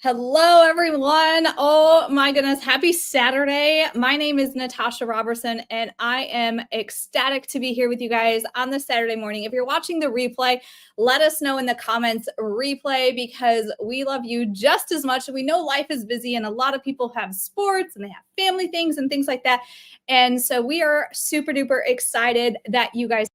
Hello, everyone. Oh my goodness. Happy Saturday. My name is Natasha Roberson, and I am ecstatic to be here with you guys on this Saturday morning. If you're watching the replay, let us know in the comments replay because we love you just as much. We know life is busy and a lot of people have sports and they have family things and things like that. And so we are super duper excited that you guys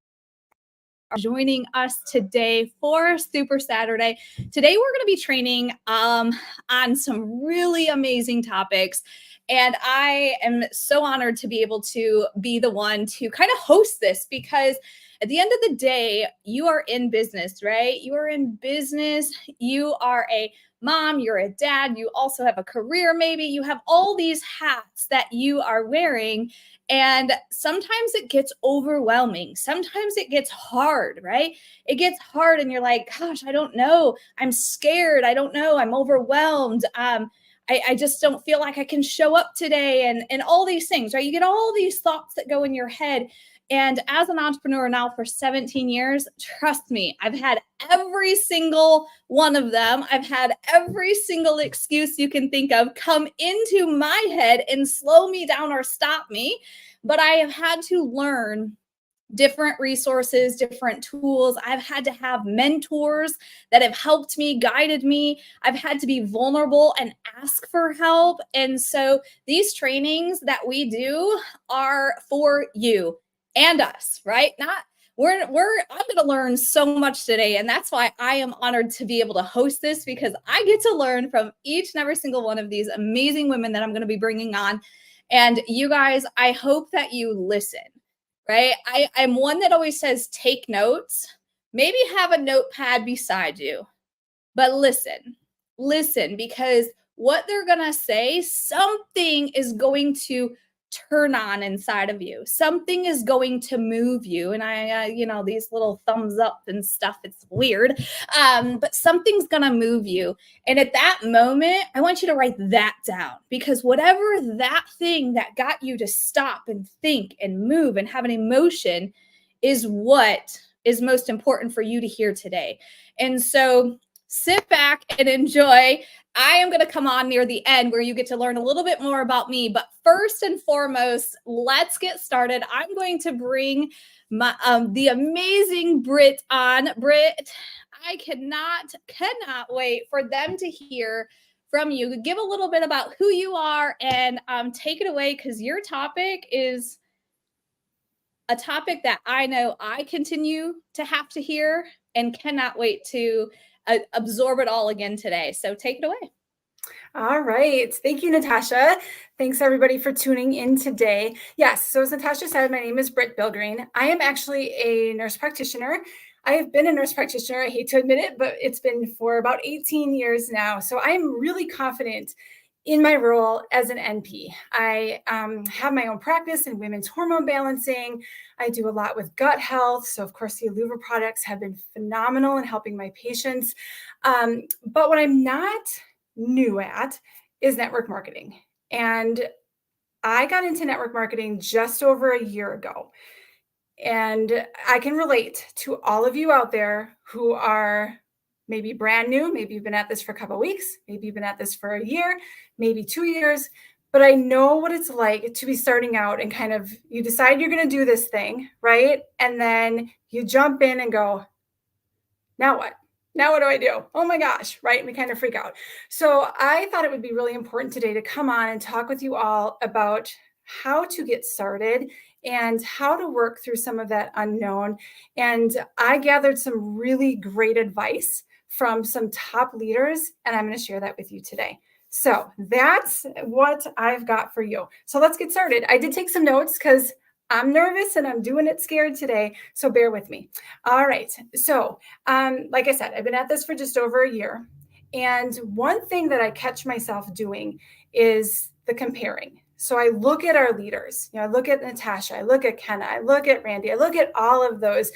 joining us today for Super Saturday. Today, we're going to be training on some really amazing topics. And I am so honored to be able to be the one to kind of host this because at the end of the day, you are in business, right? You are in business. You are a mom, you're a dad, you also have a career, maybe you have all these hats that you are wearing. And sometimes it gets overwhelming. Sometimes it gets hard, right? It gets hard, and you're like, gosh, I don't know. I'm scared. I don't know. I'm overwhelmed. I just don't feel like I can show up today, and all these things, right? You get all these thoughts that go in your head. And as an entrepreneur now for 17 years, trust me, I've had every single one of them. I've had every single excuse you can think of come into my head and slow me down or stop me. But I have had to learn different resources, different tools. I've had to have mentors that have helped me, guided me. I've had to be vulnerable and ask for help. And so these trainings that we do are for you and us, right? Not I'm going to learn so much today, and that's why I am honored to be able to host this, because I get to learn from each and every single one of these amazing women that I'm going to be bringing on. And you guys, I hope that you listen, right? I'm one that always says take notes, maybe have a notepad beside you, but listen, because what they're going to say, something is going to turn on inside of you. Something is going to move you. And these little thumbs up and stuff, it's weird. But something's going to move you. And at that moment, I want you to write that down, because whatever that thing that got you to stop and think and move and have an emotion is what is most important for you to hear today. And so sit back and enjoy. I am going to come on near the end where you get to learn a little bit more about me. But first and foremost, let's get started. I'm going to bring the amazing Britt on. Britt, I cannot wait for them to hear from you. Give a little bit about who you are and take it away, because your topic is a topic that I know I continue to have to hear and cannot wait to absorb it all again today. So take it away. All right. Thank you, Natasha. Thanks, everybody, for tuning in today. Yes, so as Natasha said, my name is Britt Bilgrien. I am actually a nurse practitioner. I have been a nurse practitioner. I hate to admit it, but it's been for about 18 years now. So I'm really confident in my role as an NP. I have my own practice in women's hormone balancing. I do a lot with gut health. So, of course, the Aluva products have been phenomenal in helping my patients. But what I'm not new at is network marketing. And I got into network marketing just over a year ago. And I can relate to all of you out there who are maybe brand new. Maybe you've been at this for a couple of weeks. Maybe you've been at this for a year, maybe 2 years. But I know what it's like to be starting out and kind of, you decide you're going to do this thing, right? And then you jump in and go, now what? Now what do I do? Oh my gosh, right? And we kind of freak out. So I thought it would be really important today to come on and talk with you all about how to get started and how to work through some of that unknown. And I gathered some really great advice from some top leaders, and I'm going to share that with you today. So that's what I've got for you. So let's get started. I did take some notes because I'm nervous and I'm doing it scared today, so bear with me. All right, so like I said, I've been at this for just over a year. And one thing that I catch myself doing is the comparing. So I look at our leaders, I look at Natasha, I look at Kenna, I look at Randy, I look at all of those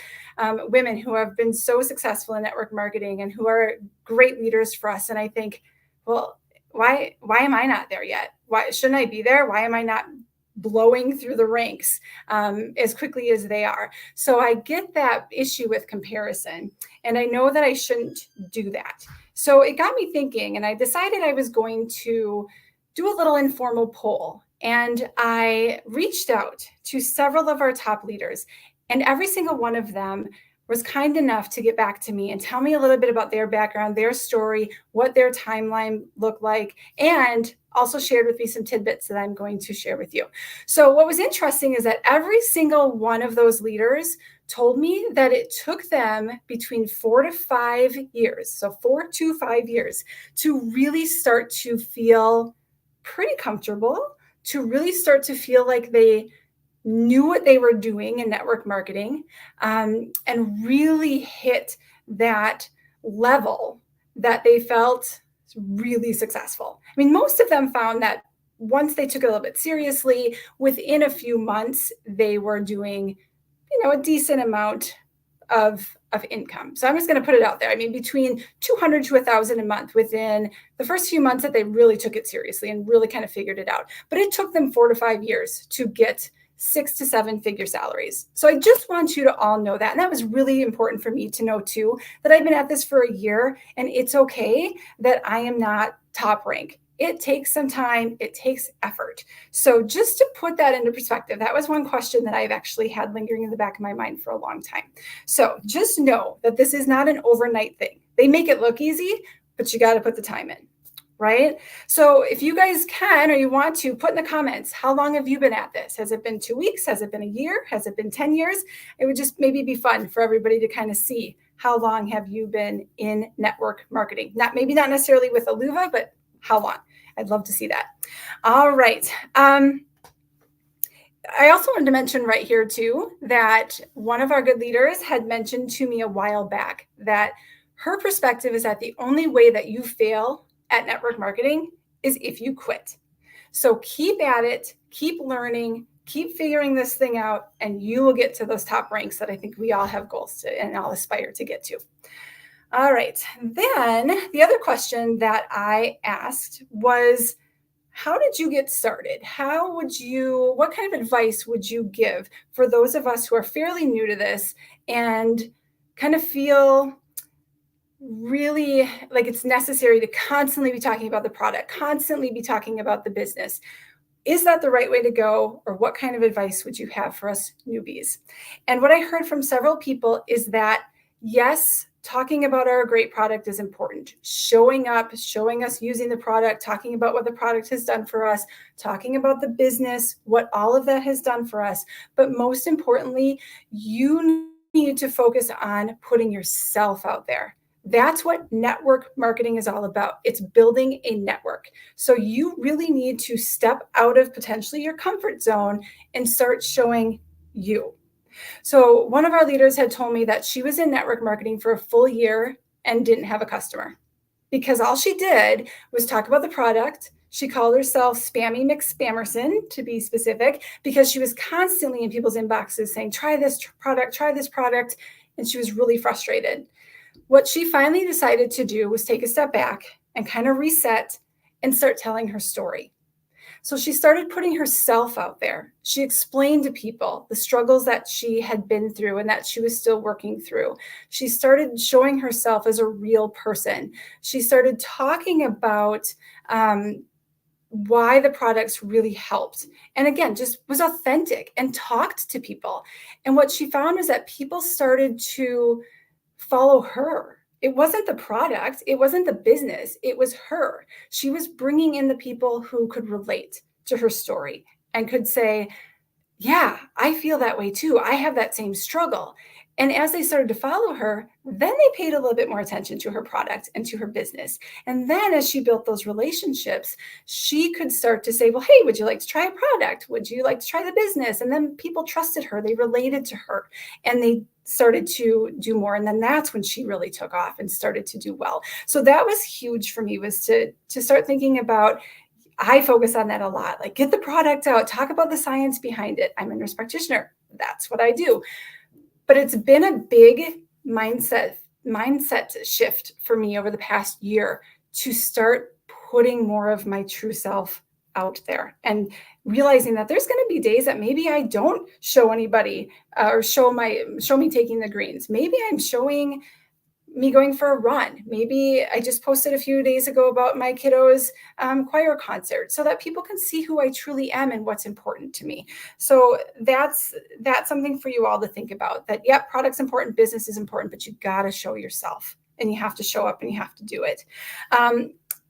women who have been so successful in network marketing and who are great leaders for us. And I think, well, why am I not there yet? Why shouldn't I be there? Why am I not blowing through the ranks as quickly as they are. So I get that issue with comparison, and I know that I shouldn't do that. So it got me thinking, and I decided I was going to do a little informal poll. And I reached out to several of our top leaders, and every single one of them was kind enough to get back to me and tell me a little bit about their background, their story, what their timeline looked like, and also shared with me some tidbits that I'm going to share with you. So what was interesting is that every single one of those leaders told me that it took them between 4 to 5 years, so 4 to 5 years, to really start to feel pretty comfortable, to really start to feel like they knew what they were doing in network marketing, and really hit that level that they felt really successful. I mean, most of them found that once they took it a little bit seriously, within a few months, they were doing, a decent amount of income. So I'm just going to put it out there. I mean, between 200 to 1,000 a month within the first few months that they really took it seriously and really kind of figured it out. But it took them 4 to 5 years to get 6 to 7 figure salaries. So I just want you to all know that. And that was really important for me to know too, that I've been at this for a year, and it's okay that I am not top rank. It takes some time, it takes effort. So just to put that into perspective, that was one question that I've actually had lingering in the back of my mind for a long time. So just know that this is not an overnight thing. They make it look easy, but you got to put the time in. Right? So if you guys can, or you want to, put in the comments, how long have you been at this? Has it been 2 weeks? Has it been a year? Has it been 10 years? It would just maybe be fun for everybody to kind of see how long have you been in network marketing? Maybe not necessarily with Aluva, but how long? I'd love to see that. All right. I also wanted to mention right here too, that one of our good leaders had mentioned to me a while back that her perspective is that the only way that you fail at network marketing is if you quit. So keep at it, keep learning, keep figuring this thing out, and you will get to those top ranks that I think we all have goals to and all aspire to get to. All right. Then the other question that I asked was, how did you get started? What kind of advice would you give for those of us who are fairly new to this and kind of feel really like it's necessary to constantly be talking about the product, constantly be talking about the business? Is that the right way to go? Or what kind of advice would you have for us newbies? And what I heard from several people is that, yes, talking about our great product is important. Showing up, showing us using the product, talking about what the product has done for us, talking about the business, what all of that has done for us. But most importantly, you need to focus on putting yourself out there. That's what network marketing is all about. It's building a network. So you really need to step out of potentially your comfort zone and start showing you. So one of our leaders had told me that she was in network marketing for a full year and didn't have a customer because all she did was talk about the product. She called herself Spammy McSpammerson, to be specific, because she was constantly in people's inboxes saying, try this product. And she was really frustrated. What she finally decided to do was take a step back and kind of reset and start telling her story. So she started putting herself out there. She explained to people the struggles that she had been through and that she was still working through. She started showing herself as a real person. She started talking about why the products really helped. And again, just was authentic and talked to people. And what she found is that people started to follow her. It wasn't the product. It wasn't the business. It was her. She was bringing in the people who could relate to her story and could say, yeah, I feel that way too. I have that same struggle. And as they started to follow her, then they paid a little bit more attention to her product and to her business. And then as she built those relationships, she could start to say, well, hey, would you like to try a product? Would you like to try the business? And then people trusted her. They related to her and they started to do more. And then that's when she really took off and started to do well. So that was huge for me, was to start thinking about, I focus on that a lot, like get the product out, talk about the science behind it. I'm a nurse practitioner. That's what I do. But it's been a big mindset shift for me over the past year to start putting more of my true self out there, and realizing that there's going to be days that maybe I don't show anybody or show me taking the greens. Maybe I'm showing me going for a run. Maybe I just posted a few days ago about my kiddos' choir concert, so that people can see who I truly am and what's important to me. So that's something for you all to think about, that, yep, product's important, business is important, but you got to show yourself, and you have to show up, and you have to do it.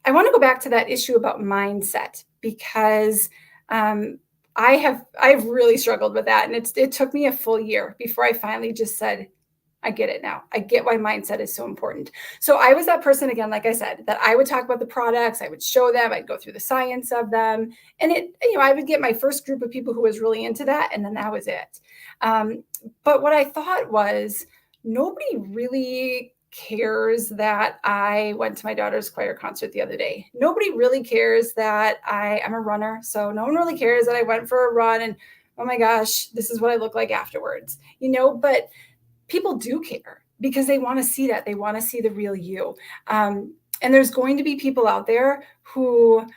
I want to go back to that issue about mindset, because I've really struggled with that. And it took me a full year before I finally just said, I get it now. I get why mindset is so important. So I was that person, again, like I said, that I would talk about the products, I would show them, I'd go through the science of them. And I would get my first group of people who was really into that, and then that was it. But what I thought was, nobody really cares that I went to my daughter's choir concert the other day. Nobody really cares that I'm a runner. So no one really cares that I went for a run and, oh my gosh, this is what I look like afterwards, but people do care, because they want to see that. They want to see the real you. And there's going to be people out there who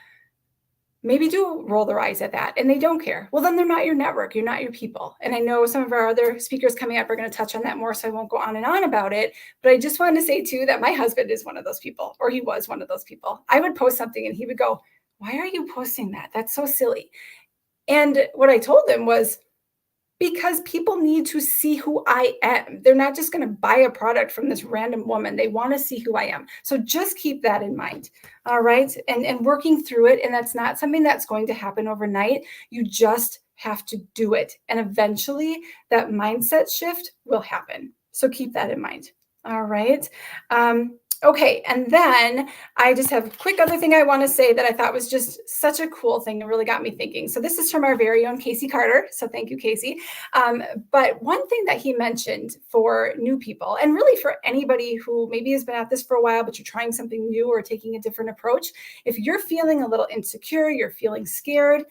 maybe do roll their eyes at that, and they don't care. Well, then they're not your network. You're not your people. And I know some of our other speakers coming up are going to touch on that more, so I won't go on and on about it. But I just wanted to say too, that my husband is one of those people, or he was one of those people. I would post something and he would go, "Why are you posting that? That's so silly." And what I told him was, because people need to see who I am. They're not just going to buy a product from this random woman. They want to see who I am. So just keep that in mind. All right. And working through it. And that's not something that's going to happen overnight. You just have to do it. And eventually that mindset shift will happen. So keep that in mind. All right. Okay, and then I just have a quick other thing I want to say that I thought was just such a cool thing and really got me thinking. So this is from our very own Casey Carter. So thank you, Casey. But one thing that he mentioned for new people, and really for anybody who maybe has been at this for a while, but you're trying something new or taking a different approach, if you're feeling a little insecure, you're feeling scared,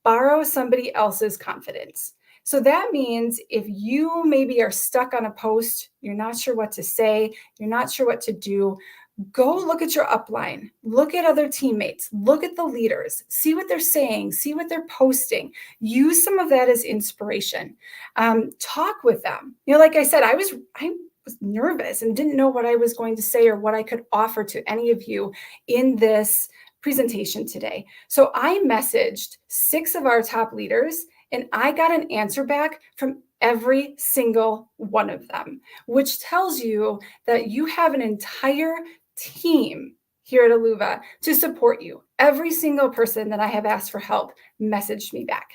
borrow somebody else's confidence. So that means if you maybe are stuck on a post, you're not sure what to say, you're not sure what to do, go look at your upline, look at other teammates, look at the leaders, see what they're saying, see what they're posting, use some of that as inspiration. Talk with them. Like I said, I was nervous and didn't know what I was going to say or what I could offer to any of you in this presentation today. So I messaged 6 of our top leaders, and I got an answer back from every single one of them, which tells you that you have an entire team here at Aluva to support you. Every single person that I have asked for help messaged me back.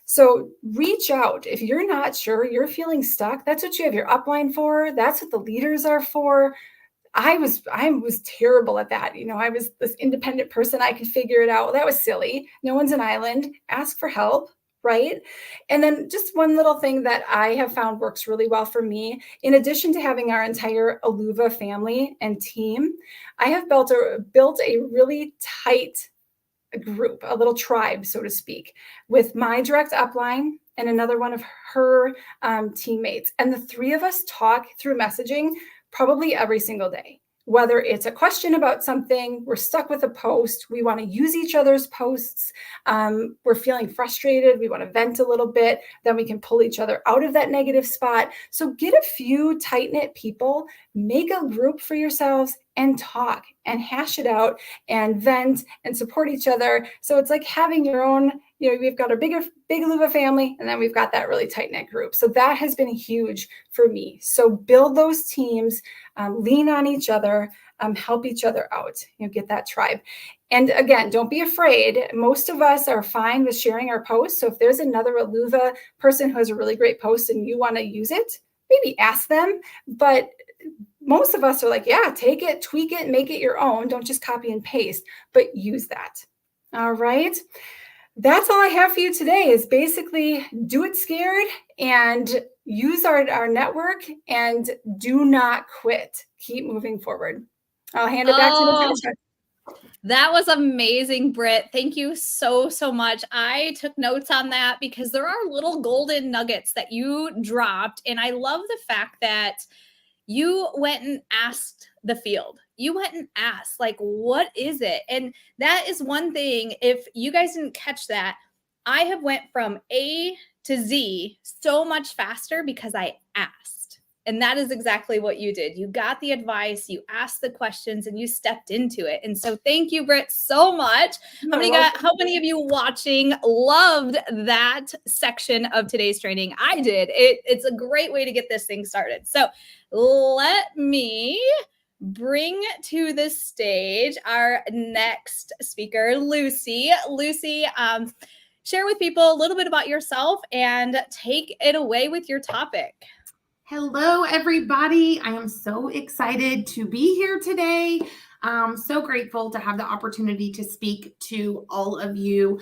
So reach out. If you're not sure, you're feeling stuck, that's what you have your upline for. That's what the leaders are for. I was terrible at that. I was this independent person. I could figure it out. Well, that was silly. No one's an island. Ask for help. Right? And then just one little thing that I have found works really well for me, in addition to having our entire Aluva family and team, I have built a really tight group, a little tribe, so to speak, with my direct upline and another one of her teammates. And the 3 of us talk through messaging probably every single day. Whether it's a question about something, we're stuck with a post, we want to use each other's posts, we're feeling frustrated, we want to vent a little bit, then we can pull each other out of that negative spot. So get a few tight-knit people, make a group for yourselves, and talk and hash it out and vent and support each other. So it's like having your own, we've got a big Aluva family, and then we've got that really tight-knit group. So that has been huge for me. So build those teams, lean on each other, help each other out, get that tribe. And again, don't be afraid. Most of us are fine with sharing our posts. So if there's another Aluva person who has a really great post and you want to use it, maybe ask them. But most of us are like, yeah, take it, tweak it, make it your own. Don't just copy and paste, but use that. All right. That's all I have for you today, is basically do it scared and use our network, and do not quit. Keep moving forward. I'll hand it back to Natasha. That was amazing, Britt. Thank you so much. I took notes on that because there are little golden nuggets that you dropped. And I love the fact that you went and asked the field. You went and asked, like, what is it? And that is one thing. If you guys didn't catch that, I have went from A to Z so much faster because I asked. And that is exactly what you did. You got the advice, you asked the questions, and you stepped into it. And so thank you, Britt, so much. How many of you watching loved that section of today's training? I did. It's a great way to get this thing started. So let me bring to the stage our next speaker, Lucy. Lucy, share with people a little bit about yourself and take it away with your topic. Hello, everybody. I am so excited to be here today. I'm so grateful to have the opportunity to speak to all of you.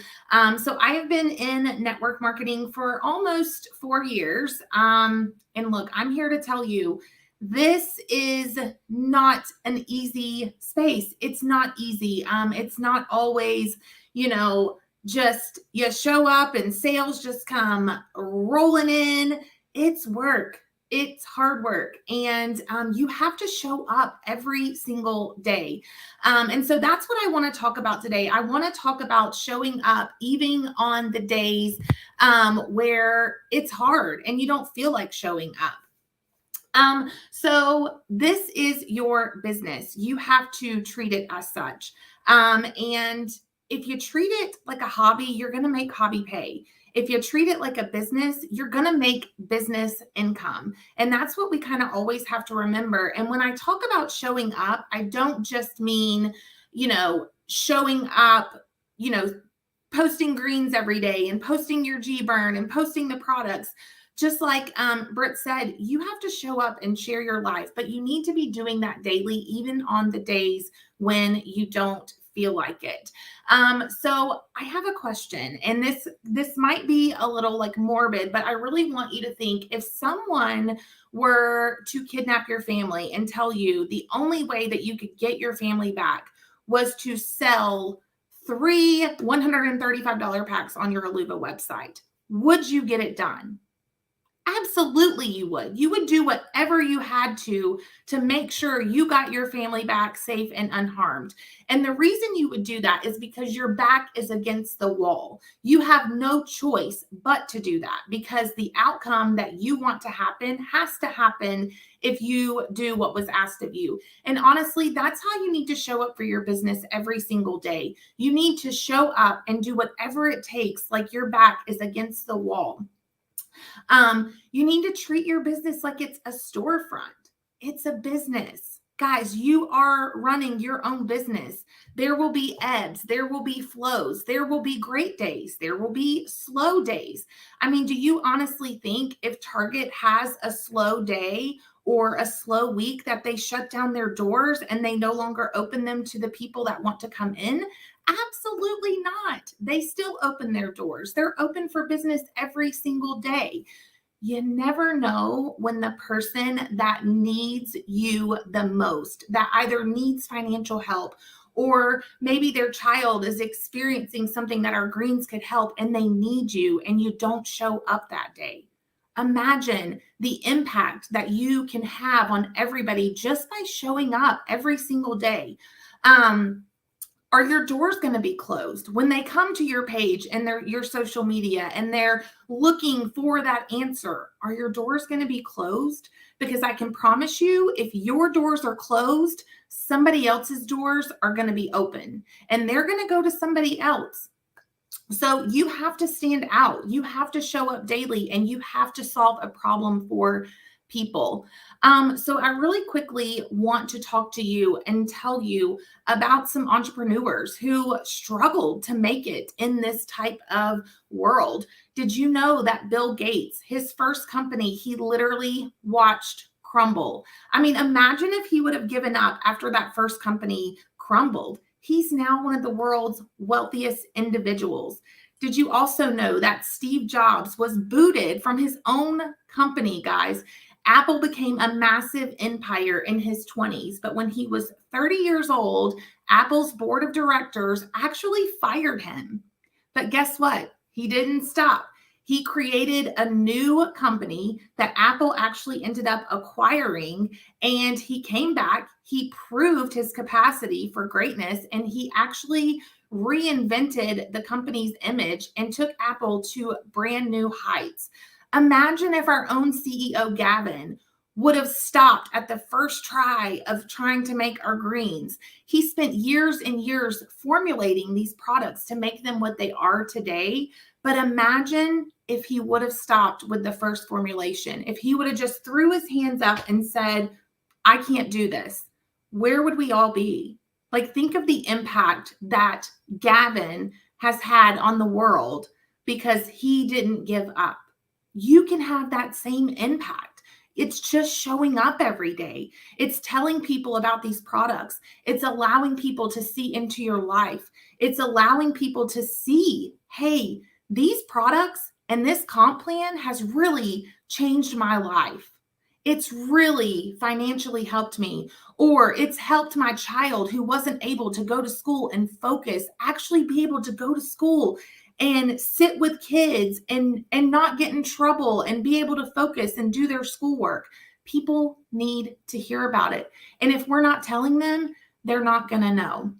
So I have been in network marketing for almost 4 years. And look, I'm here to tell you, this is not an easy space. It's not easy. It's not always, just you show up and sales just come rolling in. It's work. It's hard work, and you have to show up every single day. And so that's what I want to talk about today. I want to talk about showing up even on the days where it's hard and you don't feel like showing up. So this is your business. You have to treat it as such. And if you treat it like a hobby, you're going to make hobby pay. If you treat it like a business, you're going to make business income. And that's what we kind of always have to remember. And when I talk about showing up, I don't just mean, showing up, posting greens every day and posting your G-burn and posting the products. Just like Britt said, you have to show up and share your life, but you need to be doing that daily, even on the days when you don't feel like it. So I have a question, and this might be a little like morbid, but I really want you to think, if someone were to kidnap your family and tell you the only way that you could get your family back was to sell 3 $135 packs on your Aluva website, would you get it done? Absolutely, you would. You would do whatever you had to make sure you got your family back safe and unharmed. And the reason you would do that is because your back is against the wall. You have no choice but to do that, because the outcome that you want to happen has to happen if you do what was asked of you. And honestly, that's how you need to show up for your business every single day. You need to show up and do whatever it takes, like your back is against the wall. You need to treat your business like it's a storefront. It's a business. Guys, you are running your own business. There will be ebbs. There will be flows. There will be great days. There will be slow days. I mean, do you honestly think if Target has a slow day or a slow week that they shut down their doors and they no longer open them to the people that want to come in? Absolutely not. They still open their doors. They're open for business every single day. You never know when the person that needs you the most, that either needs financial help, or maybe their child is experiencing something that our greens could help and they need you and you don't show up that day. Imagine the impact that you can have on everybody just by showing up every single day. Are your doors going to be closed when they come to your page and your social media and they're looking for that answer? Are your doors going to be closed? Because I can promise you, if your doors are closed, somebody else's doors are going to be open and they're going to go to somebody else. So you have to stand out. You have to show up daily and you have to solve a problem for people. So I really quickly want to talk to you and tell you about some entrepreneurs who struggled to make it in this type of world. Did you know that Bill Gates, his first company, he literally watched crumble? I mean, imagine if he would have given up after that first company crumbled. He's now one of the world's wealthiest individuals. Did you also know that Steve Jobs was booted from his own company, guys? Apple became a massive empire in his 20s, but when he was 30 years old, Apple's board of directors actually fired him. But guess what? He didn't stop. He created a new company that Apple actually ended up acquiring, and he came back, he proved his capacity for greatness, and he actually reinvented the company's image and took Apple to brand new heights. Imagine if our own CEO, Gavin, would have stopped at the first try of trying to make our greens. He spent years and years formulating these products to make them what they are today. But imagine if he would have stopped with the first formulation, if he would have just threw his hands up and said, I can't do this, where would we all be? Like, think of the impact that Gavin has had on the world because he didn't give up. You can have that same impact. It's just showing up every day. It's telling people about these products. It's allowing people to see into your life. It's allowing people to see, hey, these products and this comp plan has really changed my life. It's really financially helped me, or it's helped my child who wasn't able to go to school and focus, actually be able to go to school and sit with kids and not get in trouble and be able to focus and do their schoolwork. People need to hear about it. And if we're not telling them, they're not going to know.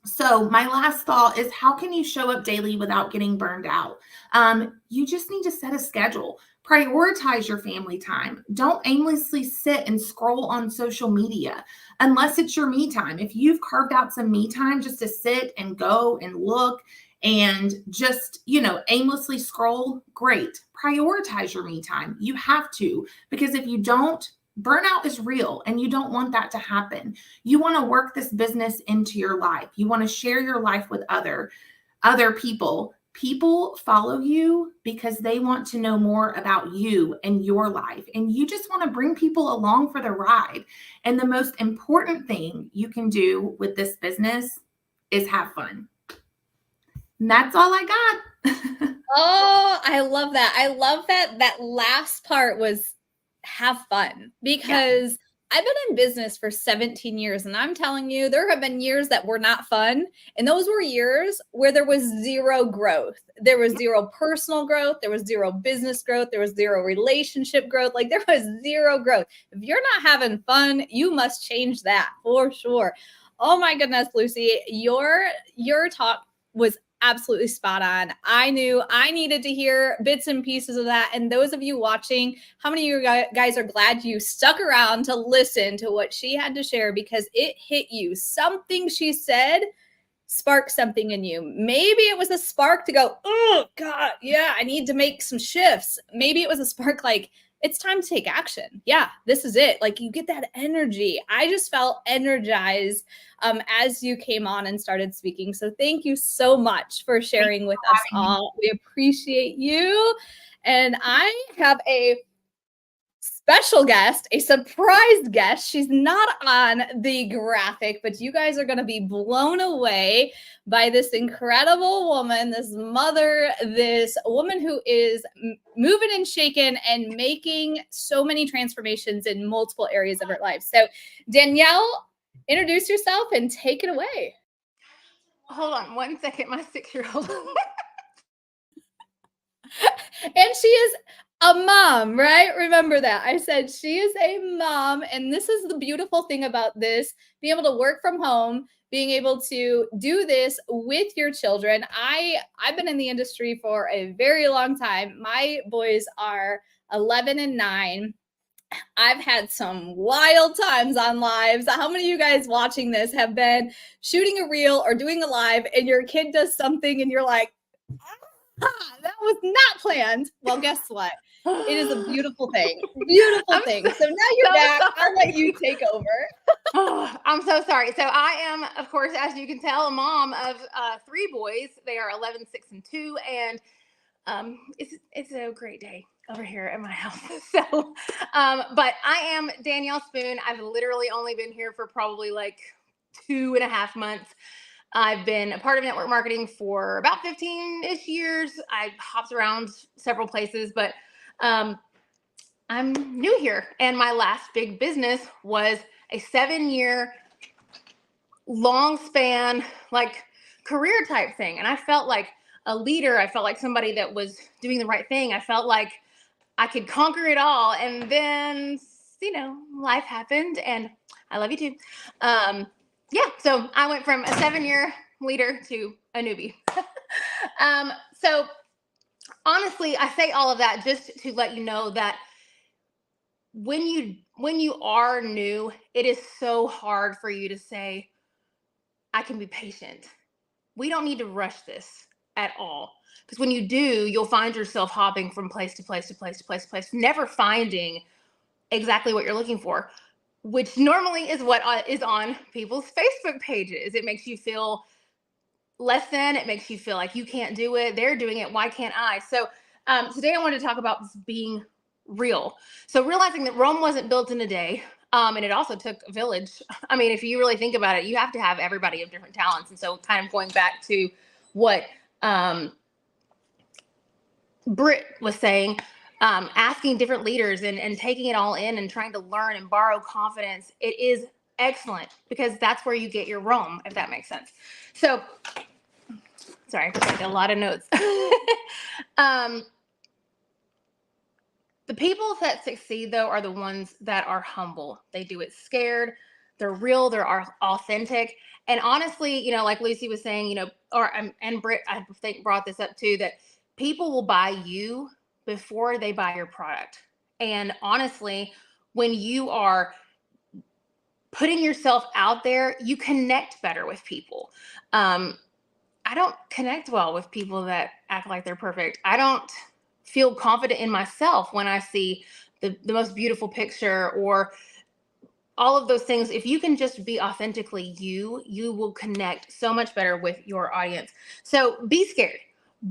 So my last thought is, how can you show up daily without getting burned out? You just need to set a schedule. Prioritize your family time. Don't aimlessly sit and scroll on social media unless it's your me time. If you've carved out some me time just to sit and go and look and just, aimlessly scroll, great. Prioritize your me time. You have to, because if you don't, burnout is real and you don't want that to happen. You want to work this business into your life. You want to share your life with other people. People follow you because they want to know more about you and your life. And you just want to bring people along for the ride. And the most important thing you can do with this business is have fun. And that's all I got. Oh, I love that. I love that last part was have fun, because I've been in business for 17 years and I'm telling you, there have been years that were not fun. And those were years where there was zero growth. There was zero personal growth. There was zero business growth. There was zero relationship growth. Like, there was zero growth. If you're not having fun, you must change that for sure. Oh my goodness, Lucy, your talk was absolutely spot on. I knew I needed to hear bits and pieces of that. And those of you watching, how many of you guys are glad you stuck around to listen to what she had to share, because it hit you? Something she said sparked something in you. Maybe it was a spark to go, oh God, yeah, I need to make some shifts. Maybe it was a spark like, it's time to take action. Yeah, this is it. Like, you get that energy. I just felt energized as you came on and started speaking. So thank you so much for sharing with us all. We appreciate you. And I have a special guest, a surprise guest. She's not on the graphic, but you guys are going to be blown away by this incredible woman, this mother, this woman who is moving and shaking and making so many transformations in multiple areas of her life. So Danielle, introduce yourself and take it away. Hold on 1 second, my 6-year-old. And she is a mom, right? Remember that. I said she is a mom. And this is the beautiful thing about this, being able to work from home, being able to do this with your children. I've been in the industry for a very long time. My boys are 11 and 9. I've had some wild times on lives. How many of you guys watching this have been shooting a reel or doing a live and your kid does something and you're like, that was not planned? Well, guess what? It is a beautiful thing. Beautiful thing. So now you're back. Sorry. I'll let you take over. Oh, I'm so sorry. So I am, of course, as you can tell, a mom of 3 boys. They are 11, 6, and 2. And it's a great day over here at my house. So, but I am Danielle Spoon. I've literally only been here for probably like 2.5 months. I've been a part of network marketing for about 15-ish years. I hopped around several places, but I'm new here. And my last big business was a 7-year long span, like career type thing. And I felt like a leader. I felt like somebody that was doing the right thing. I felt like I could conquer it all. And then, you know, life happened, and I love you too. So I went from a 7-year leader to a newbie. So honestly, I say all of that just to let you know that when you are new, it is so hard for you to say, I can be patient. We don't need to rush this at all. Because when you do, you'll find yourself hopping from place to place to place to place to place, never finding exactly what you're looking for, which normally is what is on people's Facebook pages. It makes you feel less than. It makes you feel like you can't do it. They're doing it. Why can't I? So today I wanted to talk about this being real. So realizing that Rome wasn't built in a day. And it also took a village. I mean, if you really think about it, you have to have everybody of different talents. And so kind of going back to what Britt was saying, asking different leaders and taking it all in and trying to learn and borrow confidence, it is excellent because that's where you get your Rome, if that makes sense. So, sorry, I took a lot of notes. The people that succeed, though, are the ones that are humble. They do it scared. They're real. They're authentic. And honestly, you know, like Lucy was saying, you know, and Britt, I think, brought this up too, that people will buy you before they buy your product. And honestly, when you are putting yourself out there, you connect better with people. I don't connect well with people that act like they're perfect. I don't feel confident in myself when I see the most beautiful picture or all of those things. If you can just be authentically you will connect so much better with your audience. So be scared,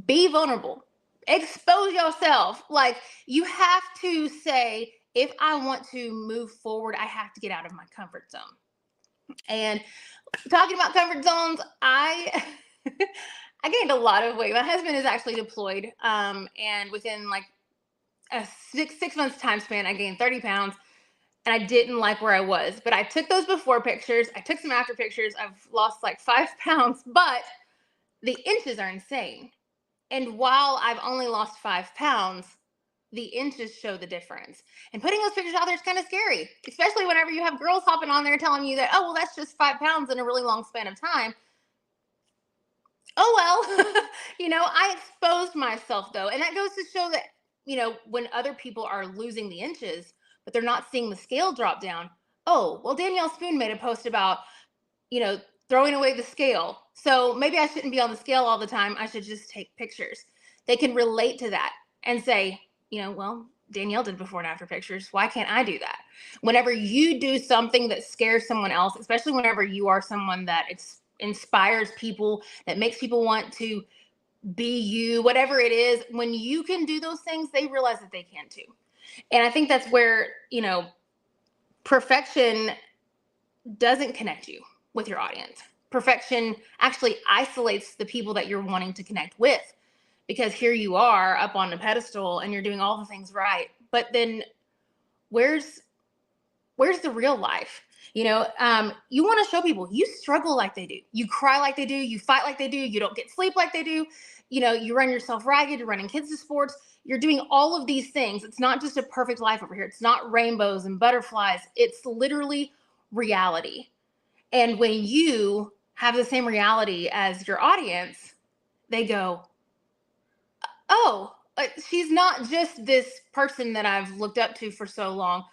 be vulnerable, expose yourself. Like, you have to say, if I want to move forward, I have to get out of my comfort zone. And talking about comfort zones, I gained a lot of weight. My husband is actually deployed. And within like a six months time span, I gained 30 pounds and I didn't like where I was, but I took those before pictures. I took some after pictures. I've lost like 5 pounds, but the inches are insane. And while I've only lost 5 pounds, the inches show the difference. And putting those pictures out there is kind of scary, especially whenever you have girls hopping on there telling you that, oh, well, that's just 5 pounds in a really long span of time. Oh, well, you know, I exposed myself though. And that goes to show that, you know, when other people are losing the inches, but they're not seeing the scale drop down. Oh, well, Danielle Spoon made a post about, you know, throwing away the scale. So maybe I shouldn't be on the scale all the time. I should just take pictures. They can relate to that and say, you know, well, Danielle did before and after pictures. Why can't I do that? Whenever you do something that scares someone else, especially whenever you are someone that inspires people, that makes people want to be you, whatever it is, when you can do those things, they realize that they can too. And I think that's where, you know, perfection doesn't connect you with your audience. Perfection actually isolates the people that you're wanting to connect with, because here you are up on a pedestal and you're doing all the things right. But then where's the real life? You know, you want to show people you struggle like they do. You cry like they do. You fight like they do. You don't get sleep like they do. You know, you run yourself ragged. You're running kids to sports. You're doing all of these things. It's not just a perfect life over here. It's not rainbows and butterflies. It's literally reality. And when you have the same reality as your audience, they go, oh, she's not just this person that I've looked up to for so long.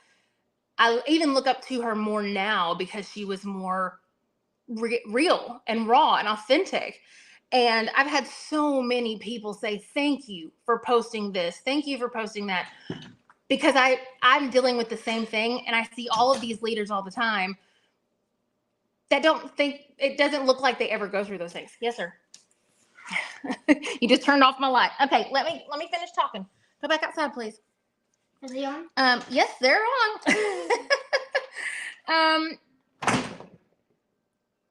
I even look up to her more now because she was more real and raw and authentic. And I've had so many people say, thank you for posting this. Thank you for posting that. Because I'm dealing with the same thing. And I see all of these leaders all the time that don't think, it doesn't look like they ever go through those things. Yes, sir. You just turned off my light. Okay, let me finish talking. Go back outside, please. Are they on? Yes, they're on.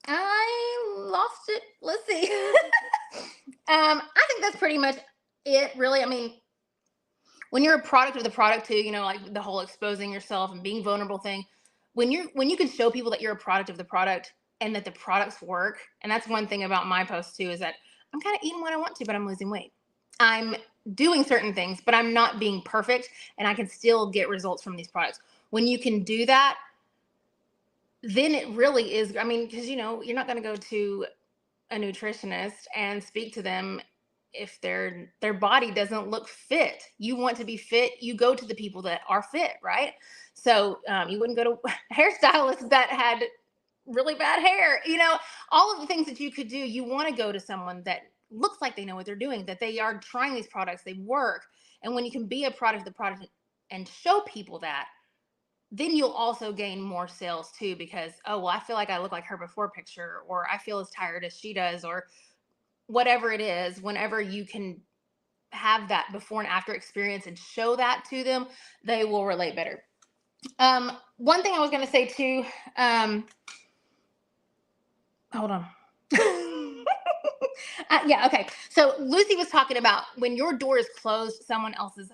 I lost it. Let's see. I think that's pretty much it, really. I mean, when you're a product of the product too, you know, like the whole exposing yourself and being vulnerable thing, when you can show people that you're a product of the product and that the products work. And that's one thing about my post too, is that I'm kind of eating what I want to, but I'm losing weight. I'm doing certain things, but I'm not being perfect, and I can still get results from these products. When you can do that, then it really is, I mean, because, you're not going to go to a nutritionist and speak to them if their body doesn't look fit. You want to be fit, you go to the people that are fit, right? So you wouldn't go to a hairstylist that had really bad hair. All of the things that you could do, you want to go to someone that looks like they know what they're doing, that they are trying these products, they work. And when you can be a product of the product and show people that, then you'll also gain more sales too, because, oh, well, I feel like I look like her before picture, or I feel as tired as she does, or whatever it is. Whenever you can have that before and after experience and show that to them, they will relate better. One thing I was going to say too, hold on. Yeah. Okay. So Lucy was talking about when your door is closed, someone else's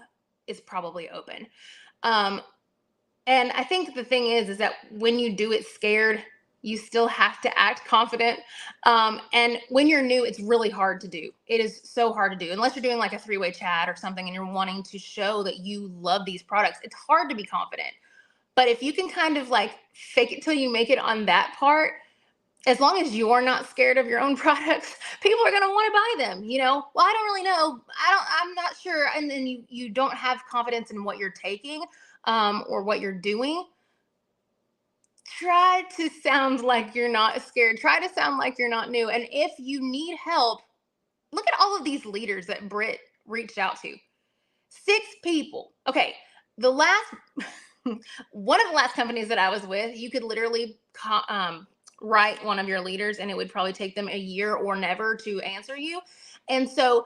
is probably open. And I think the thing is that when you do it scared, you still have to act confident. And when you're new, it's really hard to do. It is so hard to do, unless you're doing like a 3-way chat or something and you're wanting to show that you love these products. It's hard to be confident. But if you can kind of like fake it till you make it on that part, as long as you're not scared of your own products, people are going to want to buy them. Well, I don't really know. I'm not sure. And then you don't have confidence in what you're taking or what you're doing. Try to sound like you're not scared. Try to sound like you're not new. And if you need help, look at all of these leaders that Britt reached out to. 6 people. Okay. One of the last companies that I was with, you could literally write one of your leaders and it would probably take them a year or never to answer you. And so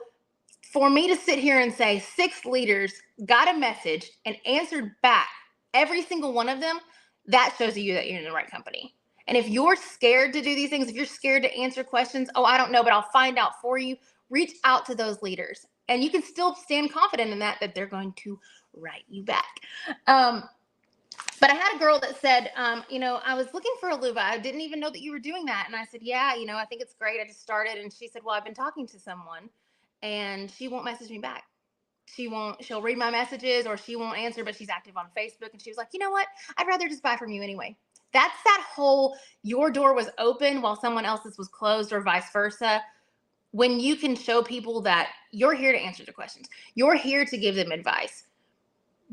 for me to sit here and say 6 leaders got a message and answered back, every single one of them, that shows you that you're in the right company. And if you're scared to do these things, if you're scared to answer questions, oh, I don't know, but I'll find out for you, reach out to those leaders. And you can still stand confident in that they're going to write you back. But I had a girl that said, I was looking for Aluva. I didn't even know that you were doing that. And I said, yeah, I think it's great. I just started. And she said, well, I've been talking to someone and she won't message me back. She'll read my messages or she won't answer, but she's active on Facebook. And she was like, you know what? I'd rather just buy from you anyway. That's that whole, your door was open while someone else's was closed or vice versa. When you can show people that you're here to answer the questions, you're here to give them advice.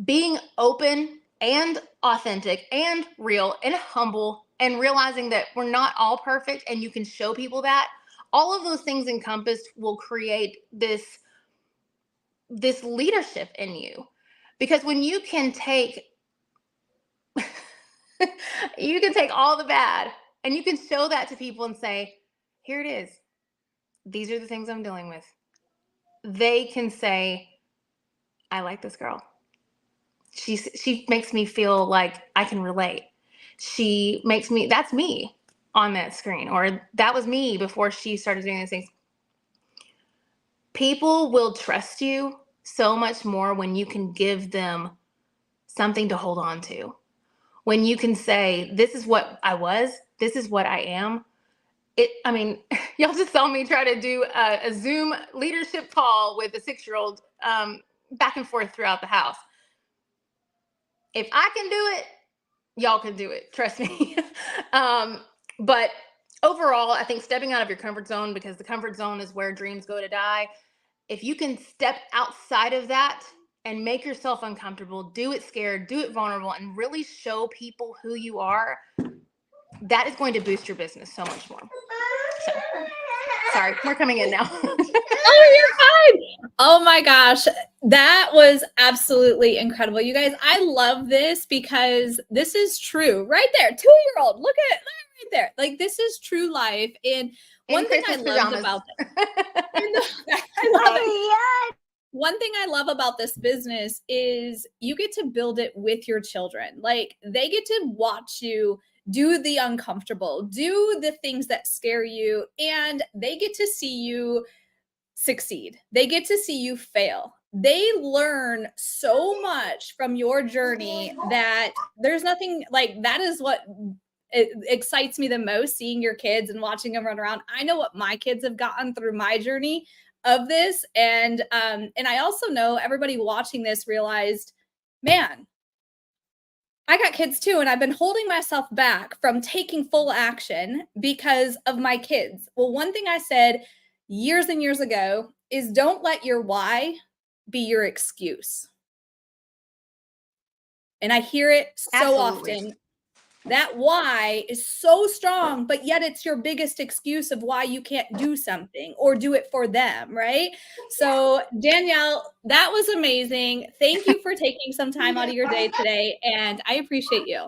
Being open and authentic and real and humble and realizing that we're not all perfect and you can show people that, all of those things encompassed will create this leadership in you. Because when you can take all the bad and you can show that to people and say, here it is. These are the things I'm dealing with. They can say, I like this girl. She makes me feel like I can relate. That's me on that screen, or that was me before she started doing these things. People will trust you so much more when you can give them something to hold on to. When you can say, this is what I was, this is what I am. Y'all just saw me try to do a Zoom leadership call with a 6-year-old back and forth throughout the house. If I can do it, y'all can do it. Trust me. But overall, I think stepping out of your comfort zone, because the comfort zone is where dreams go to die. If you can step outside of that and make yourself uncomfortable, do it scared, do it vulnerable, and really show people who you are, that is going to boost your business so much more. So, sorry, we're coming in now. Oh, you're fine. Oh my gosh. That was absolutely incredible. You guys, I love this because this is true. Right there, 2-year-old. Look at that right there. Like, this is true life. And one thing I love about this, one thing I love about this business is you get to build it with your children. Like, they get to watch you do the uncomfortable, do the things that scare you, and they get to see you succeed. They get to see you fail. They learn so much from your journey that there's nothing like that is what excites me the most, seeing your kids and watching them run around. I know what my kids have gotten through my journey of this. And I also know everybody watching this realized, man, I got kids too, and I've been holding myself back from taking full action because of my kids. Well, one thing I said years and years ago is don't let your why be your excuse. And I hear it so Absolutely. often. That why is so strong, but yet it's your biggest excuse of why you can't do something or do it for them, right? So, Danielle, that was amazing. Thank you for taking some time out of your day today, and I appreciate you.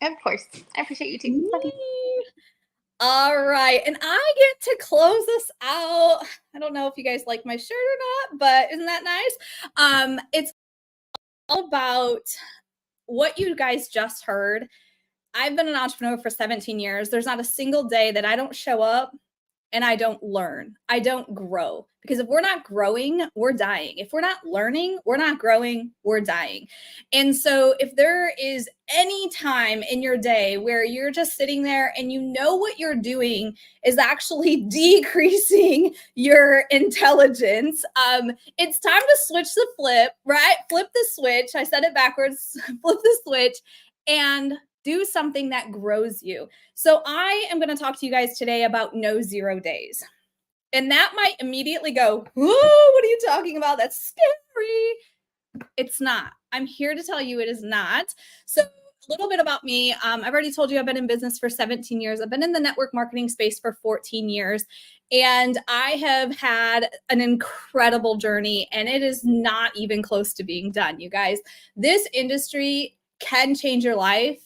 Of course. I appreciate you too. Love you. All right, and I get to close us out. I don't know if you guys like my shirt or not, but isn't that nice? It's all about what you guys just heard. I've been an entrepreneur for 17 years. There's not a single day that I don't show up and I don't learn. I don't grow. Because if we're not growing, we're dying. If we're not learning, we're not growing, we're dying. And so if there is any time in your day where you're just sitting there and you know what you're doing is actually decreasing your intelligence, it's time to switch the flip, right? Flip the switch. I said it backwards. Flip the switch and do something that grows you. So I am going to talk to you guys today about no 0 days. And that might immediately go, whoa, what are you talking about? That's scary. It's not. I'm here to tell you it is not. So a little bit about me. I've already told you I've been in business for 17 years. I've been in the network marketing space for 14 years. And I have had an incredible journey. And it is not even close to being done, you guys. This industry can change your life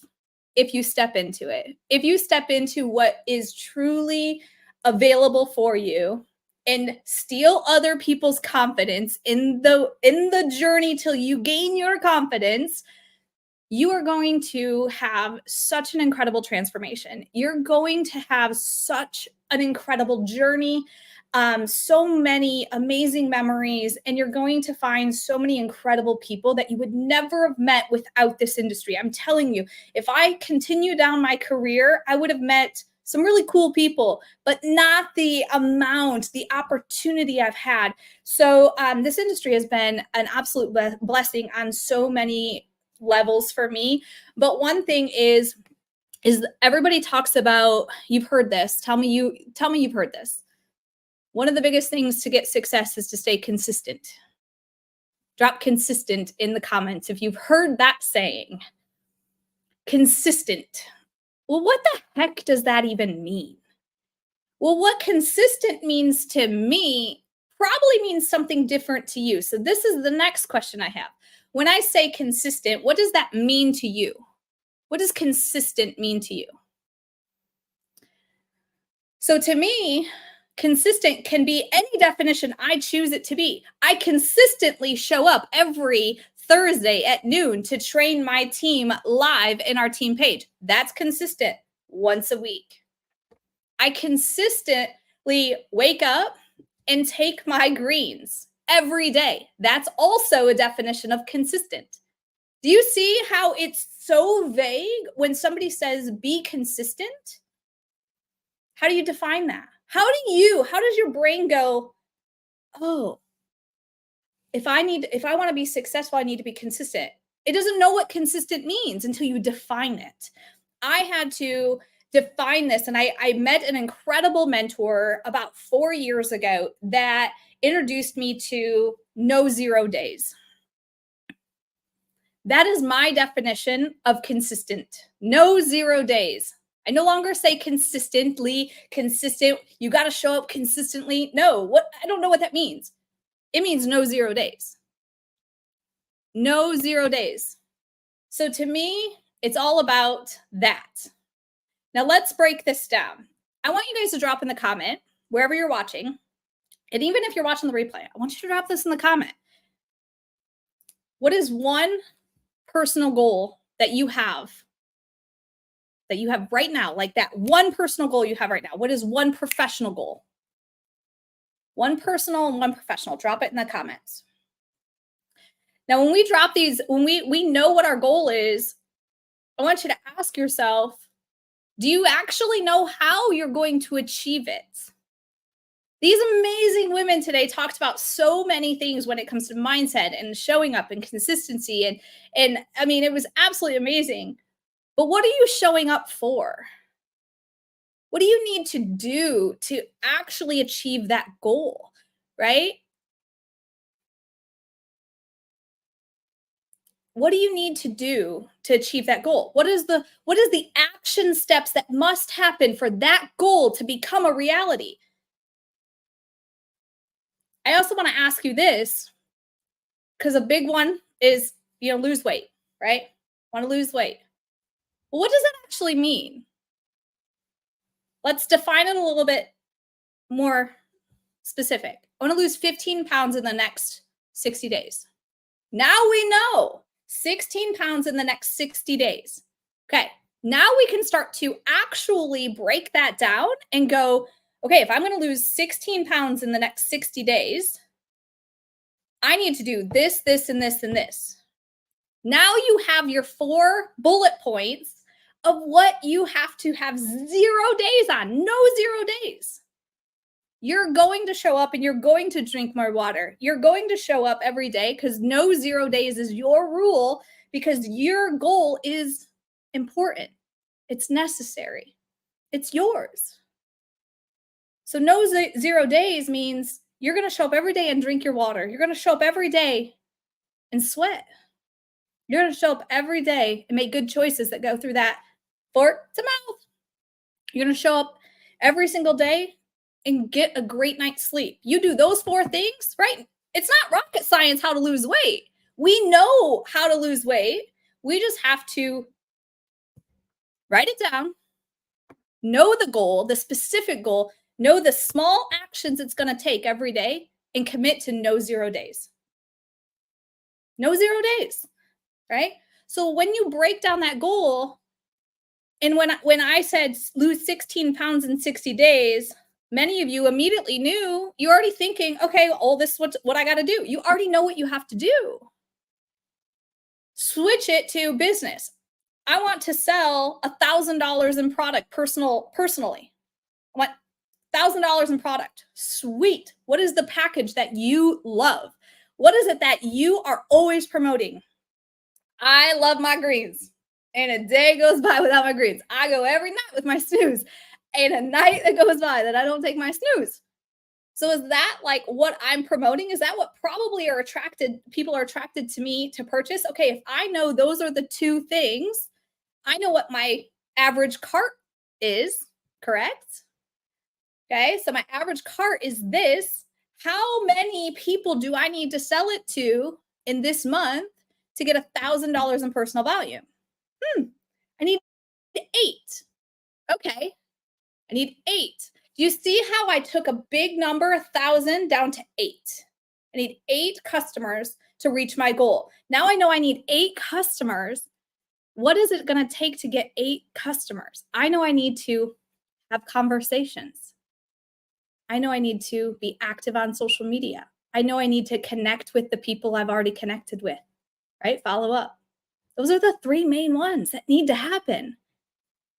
if you step into it. If you step into what is truly available for you and steal other people's confidence in the journey till you gain your confidence, you are going to have such an incredible transformation. You're going to have such an incredible journey, so many amazing memories, and you're going to find so many incredible people that you would never have met without this industry. I'm telling you, if I continue down my career, I would have met some really cool people, but not the amount, the opportunity I've had. So this industry has been an absolute blessing on so many levels for me. But one thing is everybody talks about, you've heard this. Tell me you've heard this. One of the biggest things to get success is to stay consistent. Drop consistent in the comments if you've heard that saying. Consistent. Well, what the heck does that even mean? Well, what consistent means to me probably means something different to you. So this is the next question I have. When I say consistent, what does that mean to you? What does consistent mean to you? So to me, consistent can be any definition I choose it to be. I consistently show up every Thursday at noon to train my team live in our team page. That's consistent, once a week. I consistently wake up and take my greens every day. That's also a definition of consistent. Do you see how it's so vague when somebody says be consistent? How do you define that? How does your brain go, oh, if I want to be successful, I need to be consistent. It doesn't know what consistent means until you define it. I had to define this, and I met an incredible mentor about 4 years ago that introduced me to no 0 days. That is my definition of consistent. No 0 days. I no longer say consistently, consistent. You got to show up consistently. No, I don't know what that means. It means no 0 days. No 0 days. So to me, it's all about that. Now let's break this down. I want you guys to drop in the comment wherever you're watching. And even if you're watching the replay, I want you to drop this in the comment. What is one personal goal that you have right now? Like that one personal goal you have right now. What is one professional goal? One personal and one professional. Drop it in the comments. Now, when we drop these, when we know what our goal is, I want you to ask yourself, Do you actually know how you're going to achieve it? These amazing women today talked about so many things when it comes to mindset and showing up and consistency. And I mean, it was absolutely amazing. But what are you showing up for? What do you need to do to actually achieve that goal, right? What do you need to do to achieve that goal? What is the action steps that must happen for that goal to become a reality? I also want to ask you this, because a big one is, lose weight, right? Want to lose weight. Well, what does that actually mean? Let's define it a little bit more specific. I want to lose 15 pounds in the next 60 days. Now we know 16 pounds in the next 60 days. Okay, now we can start to actually break that down and go, okay, if I'm going to lose 16 pounds in the next 60 days, I need to do this, this, and this, and this. Now you have your 4 bullet points of what you have to have 0 days on. No 0 days. You're going to show up and you're going to drink more water. You're going to show up every day because no 0 days is your rule, because your goal is important. It's necessary. It's yours. So no 0 days means you're going to show up every day and drink your water. You're going to show up every day and sweat. You're going to show up every day and make good choices that go through that fork to mouth. You're going to show up every single day and get a great night's sleep. You do those 4 things, right? It's not rocket science how to lose weight. We know how to lose weight. We just have to write it down, know the goal, the specific goal, know the small actions it's going to take every day, and commit to no 0 days. No 0 days, right? So when you break down that goal, and when I said lose 16 pounds in 60 days, many of you immediately knew, you're already thinking, okay, this is what I got to do. You already know what you have to do. Switch it to business. I want to sell $1,000 in product personally. I want $1,000 in product. Sweet. What is the package that you love? What is it that you are always promoting? I love my greens. And a day goes by without my greens. I go every night with my snooze. And a night that goes by that I don't take my snooze. So is that like what I'm promoting? Is that what probably people are attracted to me to purchase? Okay, if I know those are the 2 things, I know what my average cart is, correct? Okay, so my average cart is this. How many people do I need to sell it to in this month to get $1,000 in personal value? I need 8. Okay, I need 8. Do you see how I took a big number, 1,000, down to 8? I need 8 customers to reach my goal. Now I know I need 8 customers. What is it going to take to get 8 customers? I know I need to have conversations. I know I need to be active on social media. I know I need to connect with the people I've already connected with, right? Follow up. Those are the 3 main ones that need to happen.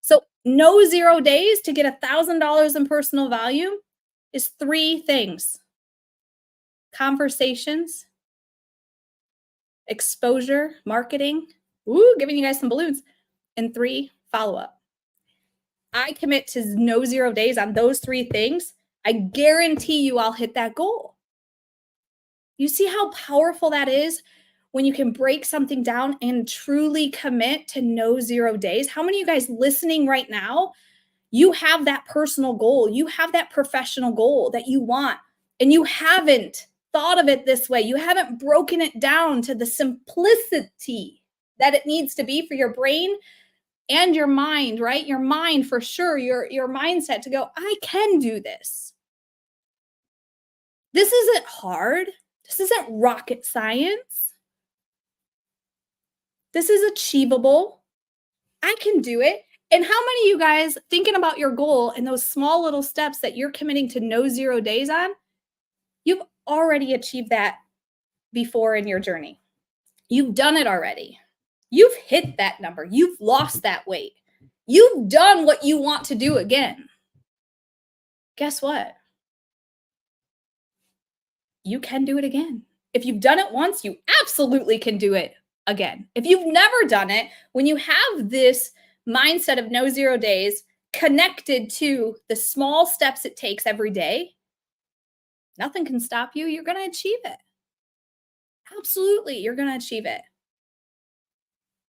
So no 0 days to get $1,000 in personal value is 3 things: conversations, exposure, marketing, giving you guys some balloons, and 3, follow-up. I commit to no 0 days on those 3 things. I guarantee you I'll hit that goal. You see how powerful that is when you can break something down and truly commit to no 0 days? How many of you guys listening right now, you have that personal goal, you have that professional goal that you want, and you haven't thought of it this way. You haven't broken it down to the simplicity that it needs to be for your brain and your mind, right? Your mind, for sure, your mindset to go, I can do this. This isn't hard. This isn't rocket science. This is achievable. I can do it. And how many of you guys, thinking about your goal and those small little steps that you're committing to no 0 days on, you've already achieved that before in your journey? You've done it already. You've hit that number. You've lost that weight. You've done what you want to do again. Guess what? You can do it again. If you've done it once, you absolutely can do it again. If you've never done it, when you have this mindset of no 0 days connected to the small steps it takes every day, nothing can stop you. You're going to achieve it. Absolutely, you're going to achieve it.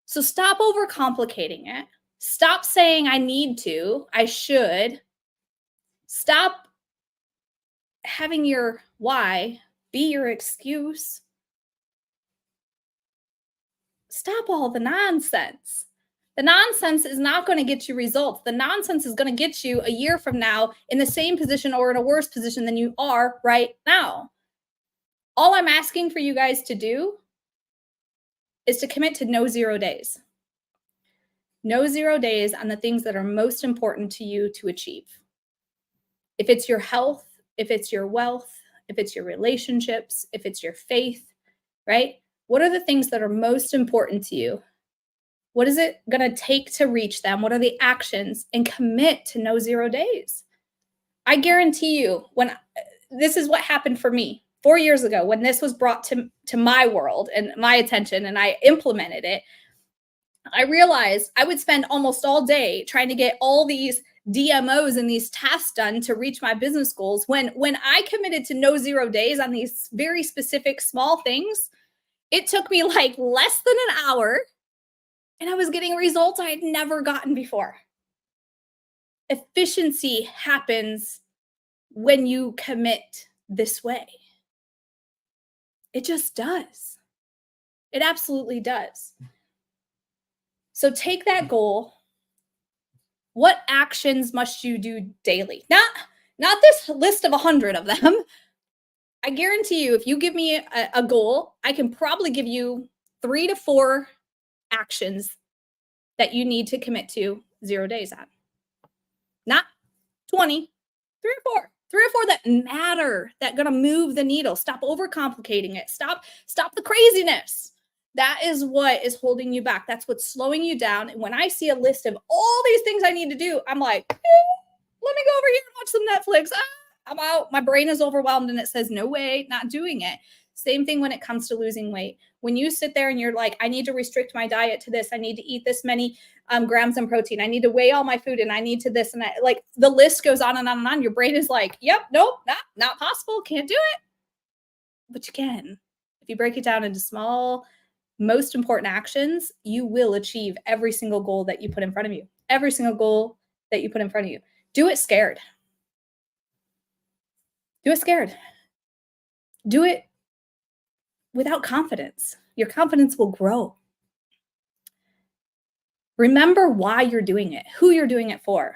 So stop overcomplicating it. Stop saying I need to, I should. Stop having your why be your excuse. Stop all the nonsense. The nonsense is not going to get you results. The nonsense is going to get you a year from now in the same position or in a worse position than you are right now. All I'm asking for you guys to do is to commit to no 0 days. No 0 days on the things that are most important to you to achieve. If it's your health, if it's your wealth, if it's your relationships, if it's your faith, right? What are the things that are most important to you? What is it going to take to reach them? What are the actions? And commit to no 0 days. I guarantee you, this is what happened for me 4 years ago when this was brought to my world and my attention and I implemented it. I realized I would spend almost all day trying to get all these DMOs and these tasks done to reach my business goals. When I committed to no 0 days on these very specific small things, it took me like less than an hour and I was getting results I had never gotten before. Efficiency happens when you commit this way. It just does. It absolutely does. So take that goal. What actions must you do daily? Not this list of 100 of them. I guarantee you, if you give me a goal, I can probably give you 3 to 4 actions that you need to commit to 0 days on. Not 20, 3 or 4. 3 or 4 that matter, that gonna move the needle. Stop overcomplicating it. Stop the craziness. That is what is holding you back. That's what's slowing you down. And when I see a list of all these things I need to do, I'm like, let me go over here and watch some Netflix. I'm out. My brain is overwhelmed and it says, no way, not doing it. Same thing when it comes to losing weight. When you sit there and you're like, I need to restrict my diet to this. I need to eat this many grams of protein. I need to weigh all my food and I need to this. And like the list goes on and on and on. Your brain is like, yep, nope, not possible. Can't do it. But you can. If you break it down into small, most important actions, you will achieve every single goal that you put in front of you. Every single goal that you put in front of you. Do it scared. Do it scared. Do it without confidence. Your confidence will grow. Remember why you're doing it, who you're doing it for.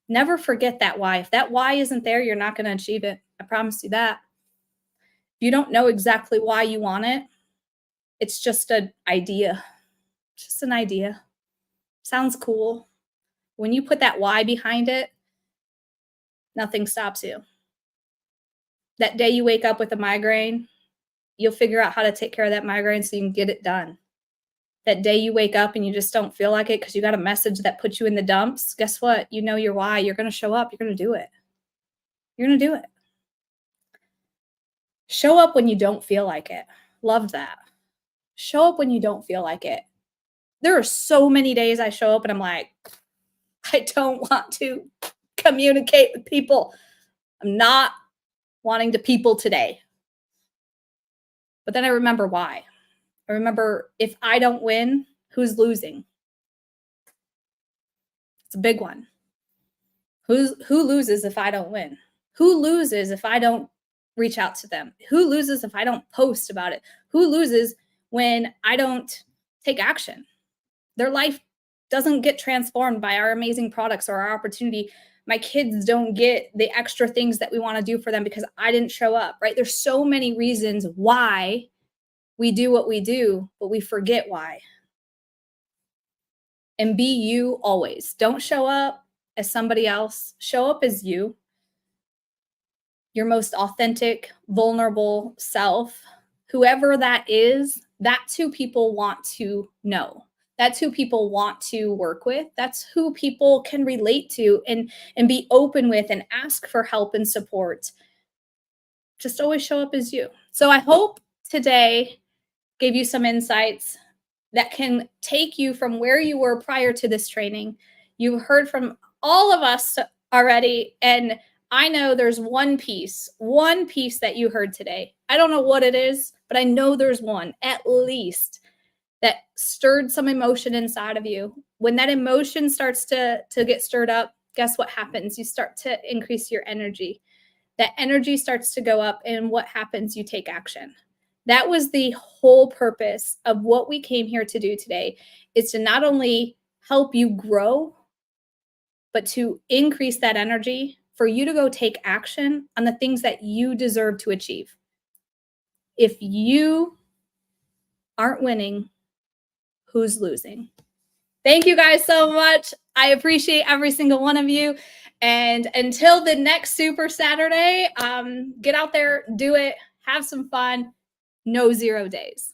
Never forget that why. If that why isn't there, you're not going to achieve it. I promise you that. If you don't know exactly why you want it, it's just an idea. Just an idea. Sounds cool. When you put that why behind it, nothing stops you. That day you wake up with a migraine, you'll figure out how to take care of that migraine so you can get it done. That day you wake up and you just don't feel like it because you got a message that puts you in the dumps, guess what? You know your why. You're going to show up. You're going to do it. You're going to do it. Show up when you don't feel like it. Loved that. Show up when you don't feel like it. There are so many days I show up and I'm like, I don't want to communicate with people. I'm not wanting to people today. But then I remember why. I remember if I don't win, who's losing? It's a big one. Who loses if I don't win? Who loses if I don't reach out to them? Who loses if I don't post about it? Who loses when I don't take action? Their life doesn't get transformed by our amazing products or our opportunity. My kids don't get the extra things that we want to do for them because I didn't show up, right? There's so many reasons why we do what we do, but we forget why. And be you always. Don't show up as somebody else. Show up as you, your most authentic, vulnerable self. Whoever that is, that's who people want to know. That's who people want to work with. That's who people can relate to and be open with and ask for help and support. Just always show up as you. So I hope today gave you some insights that can take you from where you were prior to this training. You've heard from all of us already, and I know there's one piece that you heard today. I don't know what it is, but I know there's one at least that stirred some emotion inside of you. When that emotion starts to get stirred up, guess what happens? You start to increase your energy. That energy starts to go up, and what happens? You take action. That was the whole purpose of what we came here to do today, is to not only help you grow, but to increase that energy for you to go take action on the things that you deserve to achieve. If you aren't winning, who's losing? Thank you guys so much. I appreciate every single one of you. And until the next Super Saturday, get out there, do it, have some fun. No 0 days.